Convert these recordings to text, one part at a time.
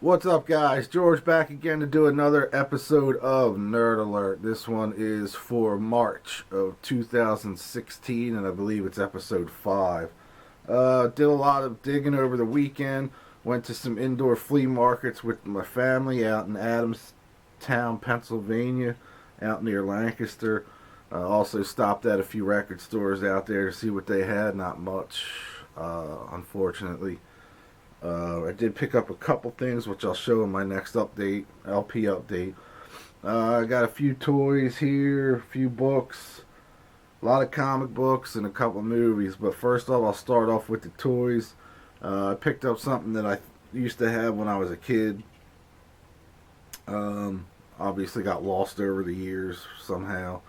What's up, guys? George back again to do another episode of Nerd Alert. This one is for March of 2016, and I believe it's episode 5. Did a lot of digging over the weekend. Went to some indoor flea markets with my family out in Adamstown, Pennsylvania, out near Lancaster. Also stopped at a few record stores out there to see what they had. Not much, unfortunately. I did pick up a couple things, which I'll show in my next update, LP update. I got a few toys here, a few books, a lot of comic books, and a couple movies. But first off, I'll start off with the toys. I picked up something that I used to have when I was a kid. Obviously got lost over the years somehow.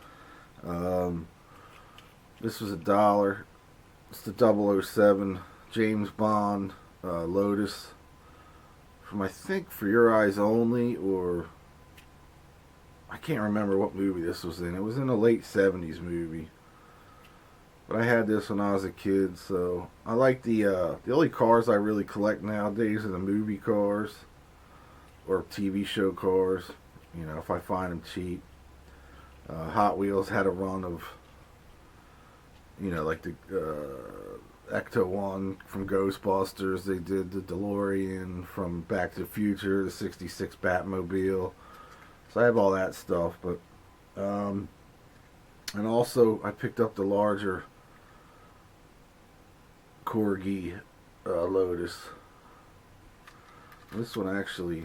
This was $1. It's the 007 James Bond Lotus from, I think, For Your Eyes Only, or I can't remember what movie this was in. It was in a late 70s movie, but I had this when I was a kid. So I like the only cars I really collect nowadays are the movie cars or TV show cars, you know, if I find them cheap. Hot Wheels had a run of, you know, like the Ecto-1 from Ghostbusters. They did the DeLorean from Back to the Future, the 66 Batmobile. So I have all that stuff. But and also I picked up the larger Corgi Lotus. This one actually,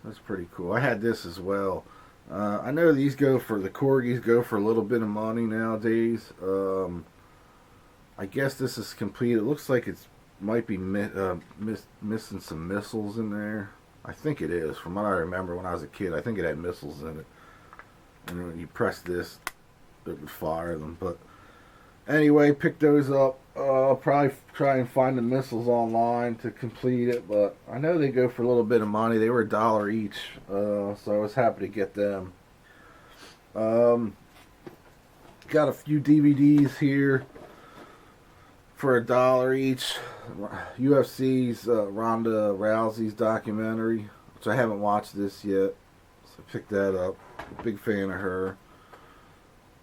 that's pretty cool. I had this as well. I know the Corgis go for a little bit of money nowadays. I guess this is complete. It looks like it's might be missing some missiles in there. I think it is. From what I remember when I was a kid, I think it had missiles in it. And when you press this, it would fire them. But anyway, pick those up. I'll probably try and find the missiles online to complete it, but I know they go for a little bit of money. They were $1 each, so I was happy to get them. Got a few DVDs here for $1 each. UFC's Ronda Rousey's documentary, which I haven't watched this yet, so I picked that up. Big fan of her.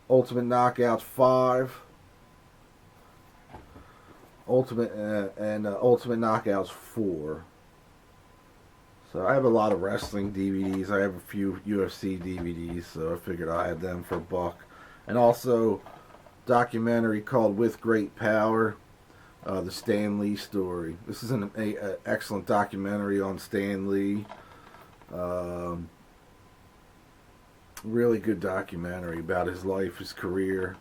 Ultimate Knockouts 5. Ultimate Knockouts 4. So I have a lot of wrestling DVDs. I have a few UFC DVDs, so I figured I had them for $1. And also documentary called With Great Power, the Stan Lee story. This is an excellent documentary on Stan Lee. Really good documentary about his life, his career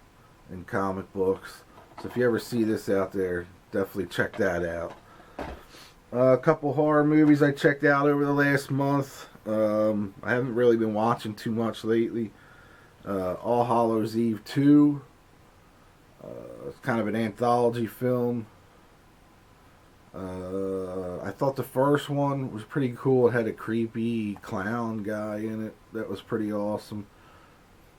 in comic books. So if you ever see this out there, definitely check that out. A couple horror movies I checked out over the last month. I haven't really been watching too much lately. All Hallows Eve 2. It's kind of an anthology film. I thought the first one was pretty cool. It had a creepy clown guy in it. That was pretty awesome.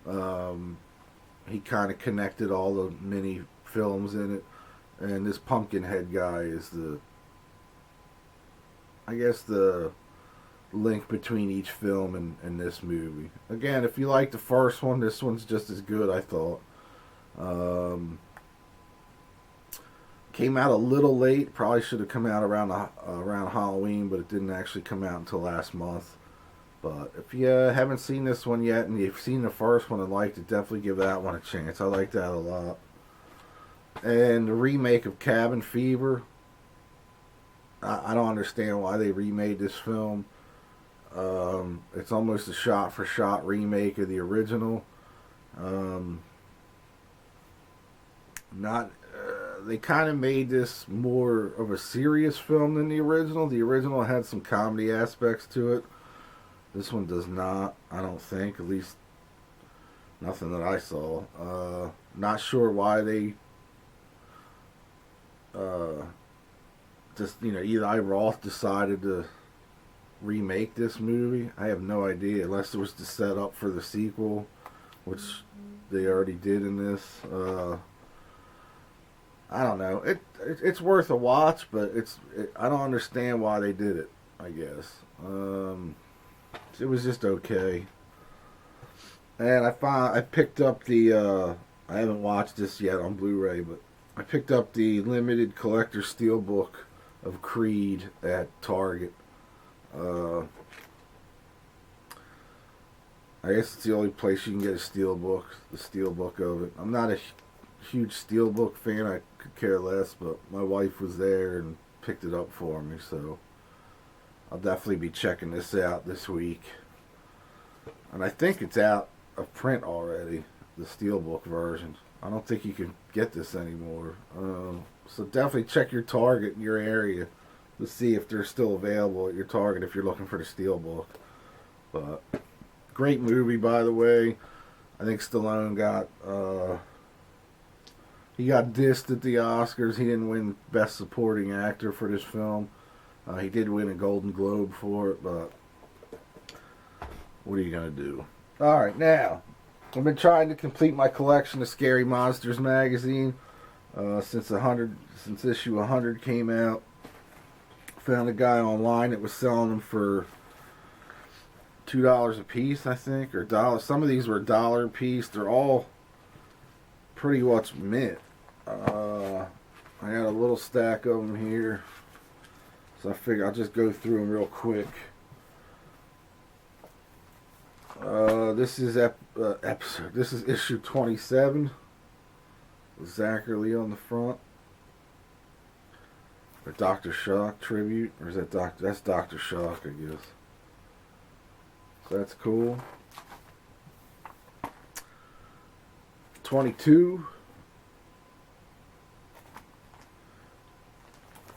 He kind of connected all the mini films in it. And this Pumpkinhead guy is I guess the link between each film and this movie. Again, if you like the first one, this one's just as good, I thought. Came out a little late. Probably should have come out around Halloween, but it didn't actually come out until last month. But if you haven't seen this one yet, and you've seen the first one and liked it, definitely give that one a chance. I like that a lot. And the remake of Cabin Fever. I don't understand why they remade this film. It's almost a shot-for-shot remake of the original. They kind of made this more of a serious film than the original. The original had some comedy aspects to it. This one does not, I don't think. At least, nothing that I saw. Not sure why they just, Eli Roth decided to remake this movie. I have no idea, unless it was to set up for the sequel, which they already did in this. I don't know. It's worth a watch, but I don't understand why they did it. I guess it was just okay. And I picked up the I haven't watched this yet on Blu-ray, but I picked up the limited collector Steelbook of Creed at Target. Uh, I guess it's the only place you can get a Steelbook, the Steelbook of it. I'm not a huge Steelbook fan. I could care less, but my wife was there and picked it up for me, so I'll definitely be checking this out this week. And I think it's out of print already, the Steelbook version. I don't think you can get this anymore. So definitely check your Target in your area to see if they're still available at your Target if you're looking for the Steelbook. But great movie, by the way. I think Stallone got he got dissed at the Oscars. He didn't win Best Supporting Actor for this film. He did win a Golden Globe for it, but what are you gonna do? All right, now I've been trying to complete my collection of Scary Monsters magazine since issue 100 came out. Found a guy online that was selling them for $2 a piece, I think, or $1. Some of these were $1 a piece. They're all pretty much mint. I got a little stack of them here, so I figure I'll just go through them real quick. This is episode. This is issue 27. With Zachary on the front. A Dr. Shock tribute, or is that That's Dr. Shock, I guess. So that's cool. 22.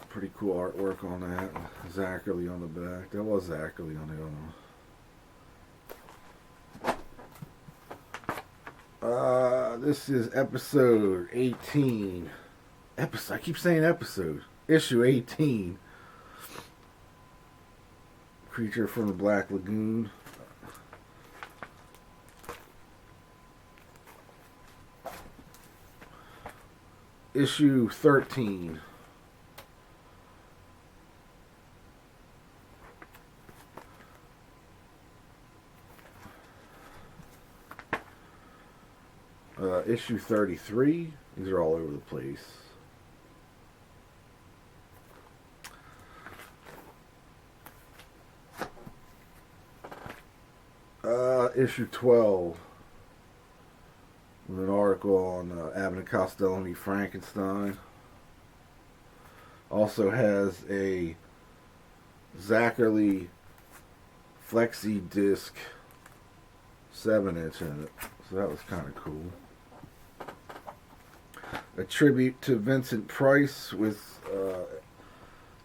Pretty cool artwork on that. Zachary on the back. That was Zachary on the other one. This is episode 18. I keep saying episode. Issue 18. Creature from the Black Lagoon. Issue 13. Issue 33. These are all over the place. Issue 12. With an article on Abbott and Costello meet Frankenstein. Also has a Zachary Flexi Disc 7-inch in it. So that was kind of cool. A tribute to Vincent Price with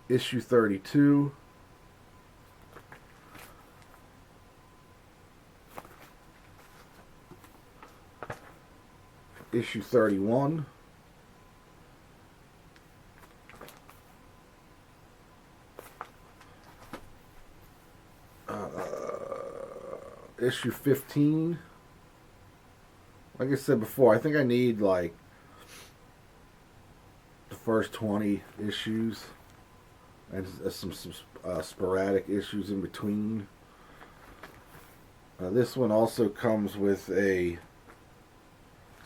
issue 32. Issue 31. Issue 15. Like I said before, I think I need like the first 20 issues and some sporadic issues in between. This one also comes with a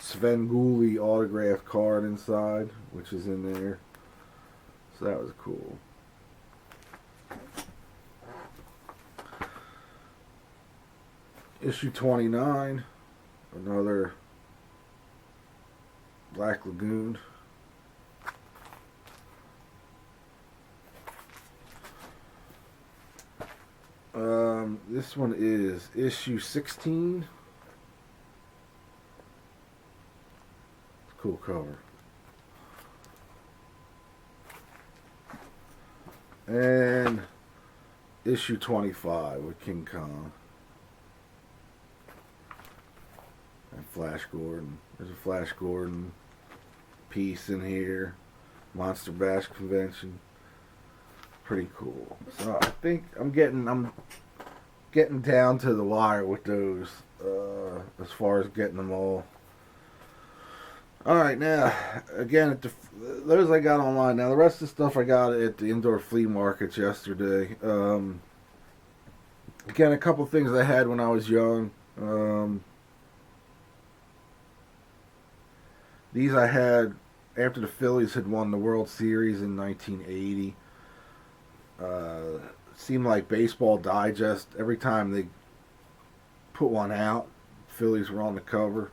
Svengoolie autograph card inside, which is in there. So that was cool. Issue 29, another Black Lagoon. This one is issue 16. Cool cover. And issue 25 with King Kong. And Flash Gordon. There's a Flash Gordon piece in here. Monster Bash Convention. Pretty cool. So I think I'm getting down to the wire with those as far as getting them all Alright, now, again, those I got online. Now, the rest of the stuff I got at the indoor flea markets yesterday. Again, a couple things I had when I was young. These I had after the Phillies had won the World Series in 1980. Seemed like Baseball Digest, every time they put one out, Phillies were on the cover.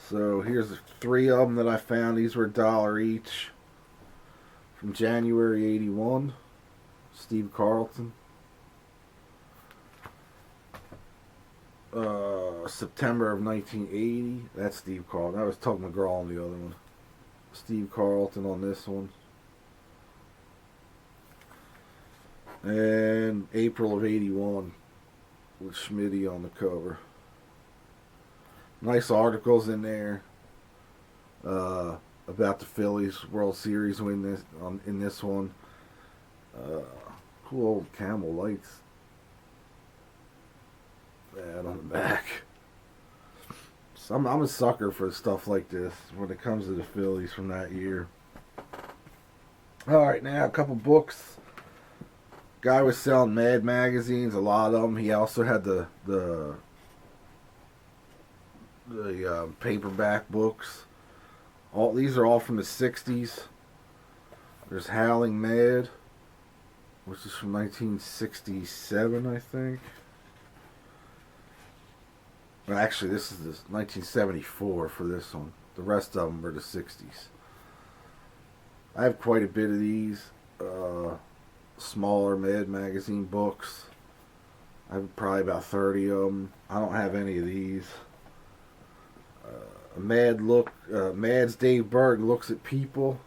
So here's 3 of them that I found. These were $1 each. From January 81, Steve Carlton. September of 1980, that's Steve Carlton. That was Tug McGraw on the other one. Steve Carlton on this one. And April of 81 with Schmitty on the cover. Nice articles in there about the Phillies World Series win in this one. Cool old Camel lights. That on the back. So I'm a sucker for stuff like this when it comes to the Phillies from that year. Alright, now a couple books. Guy was selling Mad magazines, a lot of them. He also had the paperback books. These are all from the 60s. There's Howling Mad, which is from 1967, I think. Well, actually, this is 1974 for this one. The rest of them are the 60s. I have quite a bit of these smaller Mad magazine books. I have probably about 30 of them. I don't have any of these. Mad's Dave Berg Looks at People.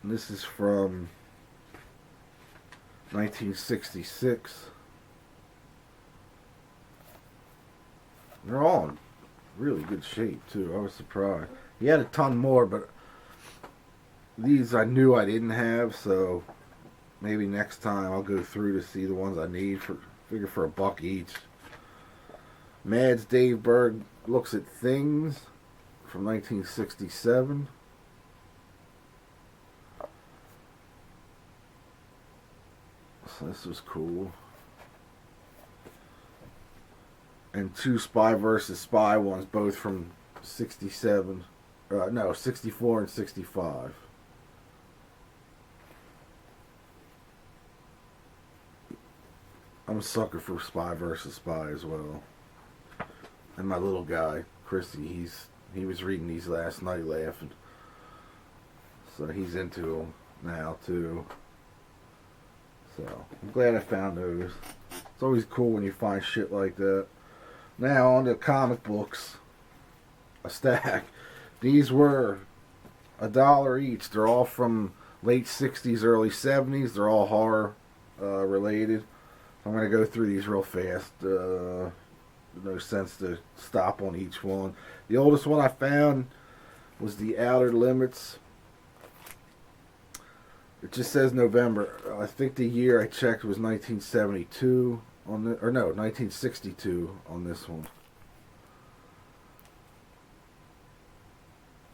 And this is from 1966. They're all in really good shape too. I was surprised. He had a ton more, but these I knew I didn't have, so maybe next time I'll go through to see the ones I need for $1 each. Mad's Dave Berg Looks at Things from 1967. So this was cool. And 2 Spy versus Spy ones, both from 67. 64 and 65. I'm a sucker for Spy versus Spy as well. And my little guy, Chrissy, he was reading these last night laughing. So he's into them now too. So I'm glad I found those. It's always cool when you find shit like that. Now on to comic books. A stack. These were $1 each. They're all from late 60s, early 70s. They're all horror related. I'm going to go through these real fast. No sense to stop on each one. The oldest one I found was The Outer Limits. It just says November. I think the year I checked was 1972 on the, or no, 1962 on this one.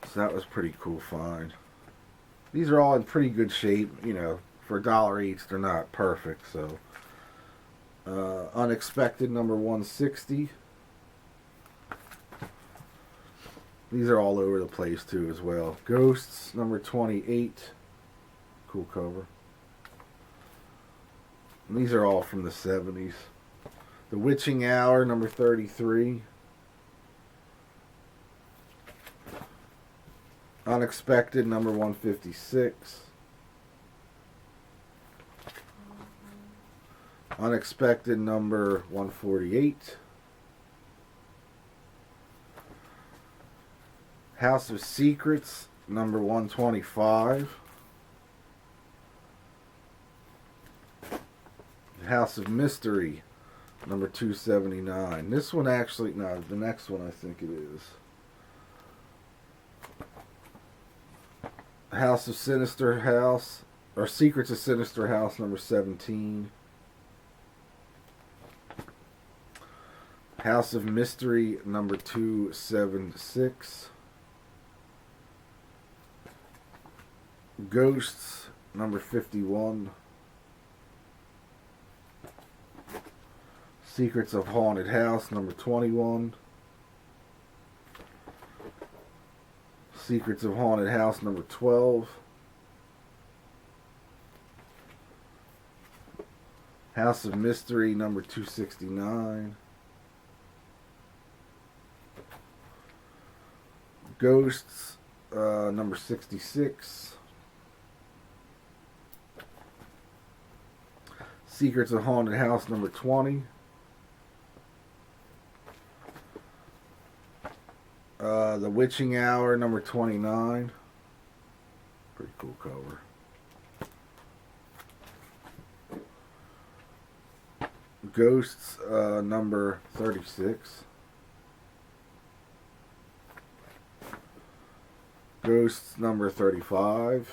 So that was pretty cool find. These are all in pretty good shape. You know, for $1 each, they're not perfect. So, Unexpected number 160. These are all over the place too as well. Ghosts number 28. Cool cover. And these are all from the 70s. The Witching Hour number 33. Unexpected number 156. Unexpected number 148. House of Secrets number 125. House of Mystery number 279. This one actually, no, the next one I think it is. House of Sinister House, or Secrets of Sinister House number 17. House of Mystery number 276. Ghosts number 51. Secrets of Haunted House number 21. Secrets of Haunted House number 12. House of Mystery number 269. Ghosts number 66. Secrets of Haunted House number 20. The Witching Hour number 29. Pretty cool cover. Ghosts number 36. Ghosts number 35.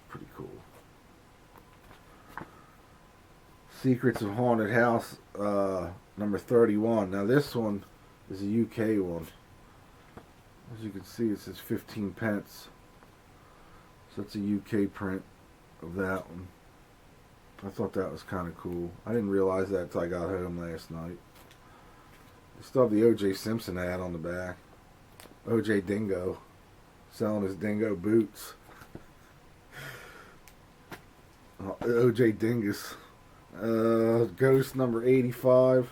Pretty cool. Secrets of Haunted House number 31. Now this one is a UK one. As you can see, it says 15 pence. So it's a UK print of that one. I thought that was kind of cool. I didn't realize that until I got home last night. They still have the O.J. Simpson ad on the back. O.J. Dingo selling his dingo boots. O.J. Dingus. Ghost number 85.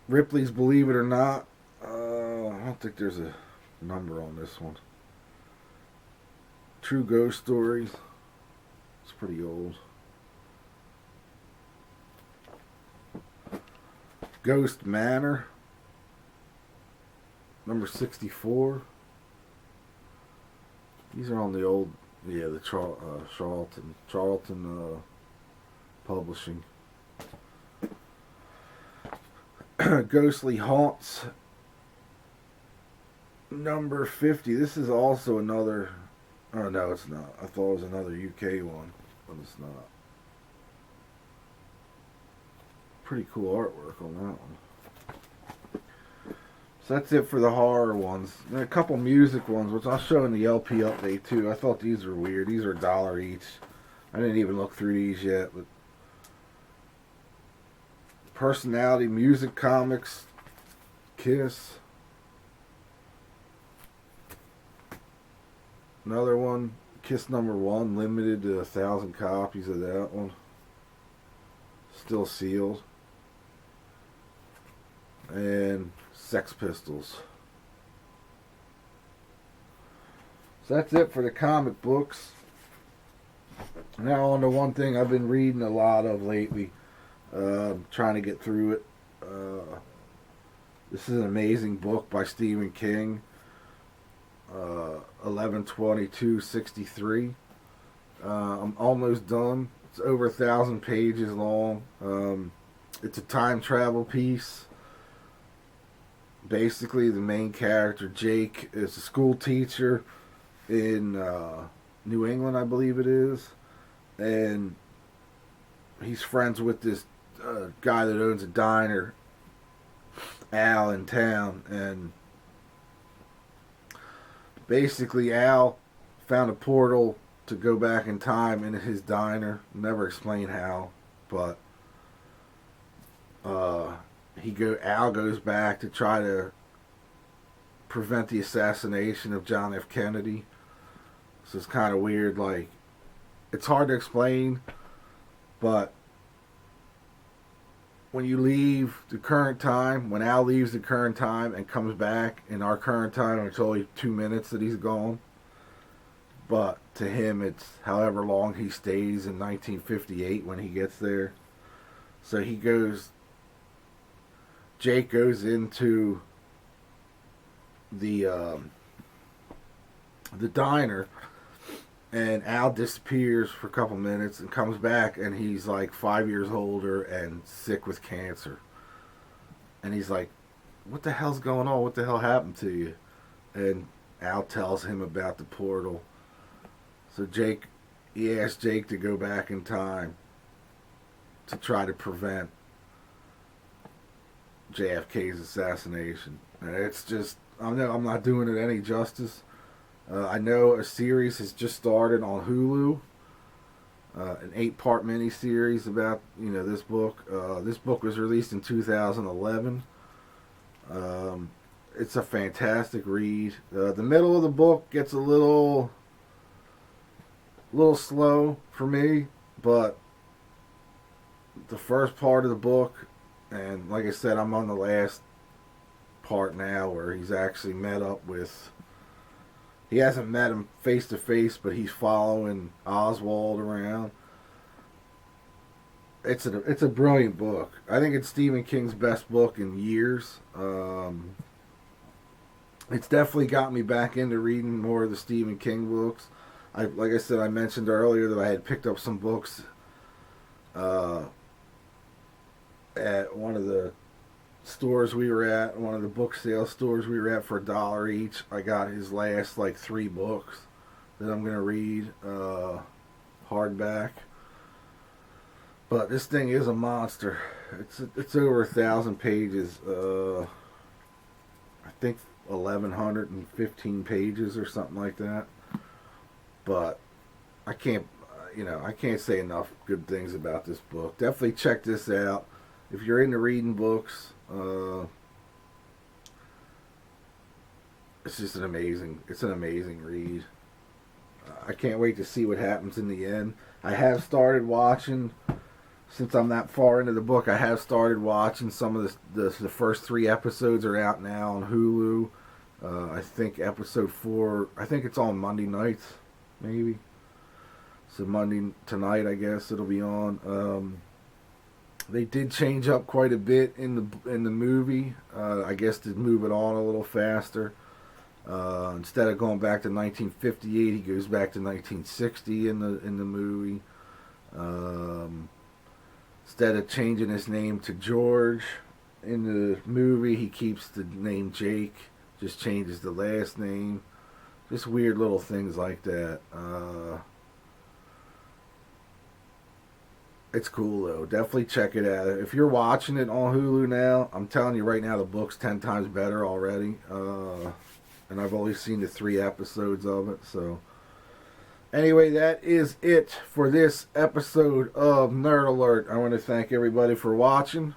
Ripley's Believe It or Not. I don't think there's a number on this one. True Ghost Stories. It's pretty old. Ghost Manor. Number 64. These are on the old, the Charlton Publishing. Ghostly Haunts. Number 50. This is also another. Oh, no, it's not. I thought it was another UK one, but it's not. Pretty cool artwork on that one. So that's it for the horror ones. There are a couple music ones, which I'll show in the LP update too. I thought these were weird. These are $1 each. I didn't even look through these yet, but Personality Music Comics, Kiss. Another one, Kiss number 1, limited to 1,000 copies of that one. Still sealed. And Sex Pistols. So that's it for the comic books. Now on to one thing I've been reading a lot of lately. Trying to get through it. This is an amazing book by Stephen King. 11/22/63. I'm almost done. It's over 1,000 pages long. It's a time travel piece. Basically, the main character, Jake, is a school teacher in New England, I believe it is. And he's friends with this guy that owns a diner, Al, in town. And basically, Al found a portal to go back in time into his diner. Never explain how, but Al goes back to try to prevent the assassination of John F. Kennedy. So it's kind of weird. Like, it's hard to explain, but when you leave the current time, when Al leaves the current time and comes back in our current time, it's only 2 minutes that he's gone. But to him, it's however long he stays in 1958 when he gets there. So Jake goes into the diner, and Al disappears for a couple minutes and comes back, and he's like 5 years older and sick with cancer. And he's like, what the hell's going on? What the hell happened to you? And Al tells him about the portal. So Jake he asked Jake to go back in time to try to prevent JFK's assassination. And it's just, I'm not doing it any justice. I know a series has just started on Hulu, an 8-part miniseries about this book. This book was released in 2011. It's a fantastic read. The middle of the book gets a little slow for me, but the first part of the book, and like I said, I'm on the last part now where he's actually met up with. He hasn't met him face to face, but he's following Oswald around. It's a brilliant book. I think it's Stephen King's best book in years. It's definitely got me back into reading more of the Stephen King books. Like I said, I mentioned earlier that I had picked up some books at one of the stores we were at, one of the book sale stores we were at, for $1 each. I got his last 3 books that I'm gonna read hardback. But this thing is a monster. It's over 1,000 pages. I think 1,115 pages or something like that. But I can't say enough good things about this book. Definitely check this out if you're into reading books. It's just an amazing read. I can't wait to see what happens in the end. I have started watching, since I'm that far into the book, I have started watching some of the first 3 episodes are out now on Hulu. I think episode 4, I think it's on Monday nights, maybe. So Monday tonight, I guess it'll be on. They did change up quite a bit in the movie. I guess to move it on a little faster. Instead of going back to 1958, he goes back to 1960 in the movie. Instead of changing his name to George in the movie, he keeps the name Jake, just changes the last name. Just weird little things like that. It's cool though. Definitely check it out. If you're watching it on Hulu now, I'm telling you right now, the book's 10 times better already. And I've only seen the 3 episodes of it, so. Anyway, that is it for this episode of Nerd Alert. I want to thank everybody for watching.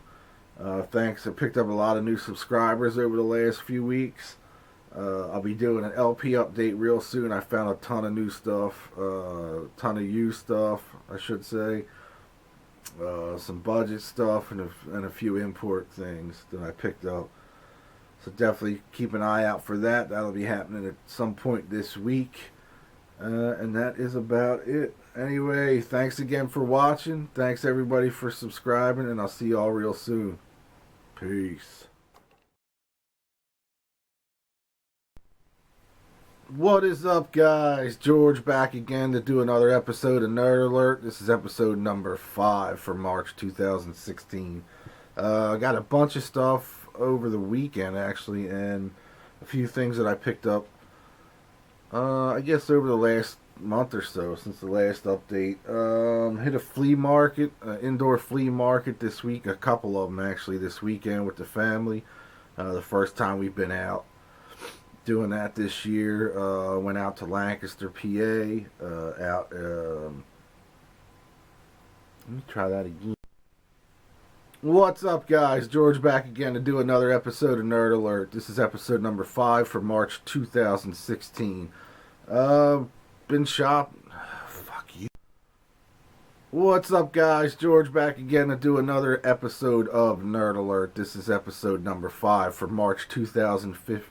Thanks. I picked up a lot of new subscribers over the last few weeks. I'll be doing an LP update real soon. I found a ton of new stuff, ton of used stuff, I should say. Some budget stuff and a few import things that I picked up. So definitely keep an eye out for that. That'll be happening at some point this week. And that is about it. Anyway, thanks again for watching. Thanks everybody for subscribing, and I'll see you all real soon. Peace. What is up, guys? George back again to do another episode of Nerd Alert. This is episode number 5 for March 2016. I got a bunch of stuff over the weekend, actually, and a few things that I picked up, I guess, over the last month or so since the last update. Hit a flea market, indoor flea market this week, a couple of them actually this weekend with the family. The first time we've been out doing that this year. Went out to Lancaster, PA. Let me try that again. What's up, guys? George back again to do another episode of Nerd Alert. This is episode number 5 for March 2016. Been shopping. Fuck you. What's up, guys? George back again to do another episode of Nerd Alert. This is episode number 5 for March 2015.